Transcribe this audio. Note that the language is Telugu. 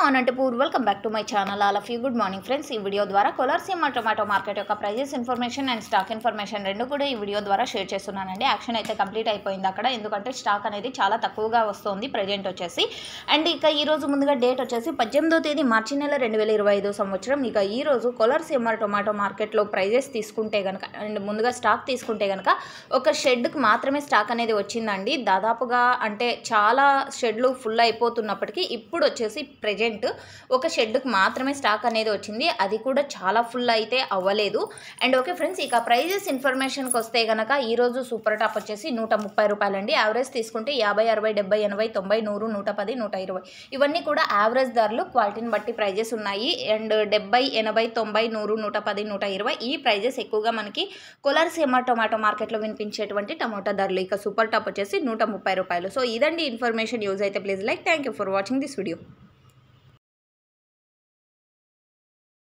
Anantapur welcome back to my channel. All of you good morning friends. ఈ వీడియో ద్వారా కోలార్సీమ టొమాటో మార్కెట్ యొక్క prices information and stock information రెండు కూడా ఈ వీడియో ద్వారా షేర్ చేస్తున్నానండి. యాక్షన్ అయితే కంప్లీట్ అయిపోయింది అక్కడ, ఎందుకంటే స్టాక్ అనేది చాలా తక్కువగా వస్తుంది ప్రజెంట్ వచ్చేసి. అండ్ ఇక ఈ రోజు ముందుగా డేట్ వచ్చేసి 18వ తేదీ మార్చి నెల 2025 సంవత్సరం. ఇక ఈ రోజు కోలార్సీమ టొమాటో మార్కెట్లో ప్రైజెస్ తీసుకుంటే కనుక అండ్ ముందుగా స్టాక్ తీసుకుంటే కనుక ఒక షెడ్కి మాత్రమే స్టాక్ అనేది వచ్చిందండి. దాదాపుగా అంటే చాలా షెడ్లు ఫుల్ అయిపోతున్నప్పటికీ ఇప్పుడు వచ్చేసి ప్రెజెంట్ ఒక షెడ్కి మాత్రమే స్టాక్ అనేది వచ్చింది, అది కూడా చాలా ఫుల్ అయితే అవ్వలేదు. అండ్ ఓకే ఫ్రెండ్స్, ఇక ప్రైజెస్ ఇన్ఫర్మేషన్కి వస్తే కనుక ఈరోజు సూపర్ టాప్ వచ్చేసి 130 రూపాయలండి. యావరేజ్ తీసుకుంటే 50, 60, 70, 80, 90, 100, 110, 120 ఇవన్నీ కూడా యావరేజ్ ధరలు, క్వాలిటీని బట్టి ప్రైజెస్ ఉన్నాయి. అండ్ 70, 80, 90, 100, 110, 120 ఈ ప్రైజెస్ ఎక్కువగా మనకి కోలార్సీమ టొమాటో మార్కెట్లో వినిపించేటువంటి టమాటా ధరలు. ఇక సూపర్ టాప్ వచ్చేసి 130 రూపాయలు. సో ఇదండి ఇన్ఫర్మేషన్. యూజ్ అయితే please like. Thank you for watching this video.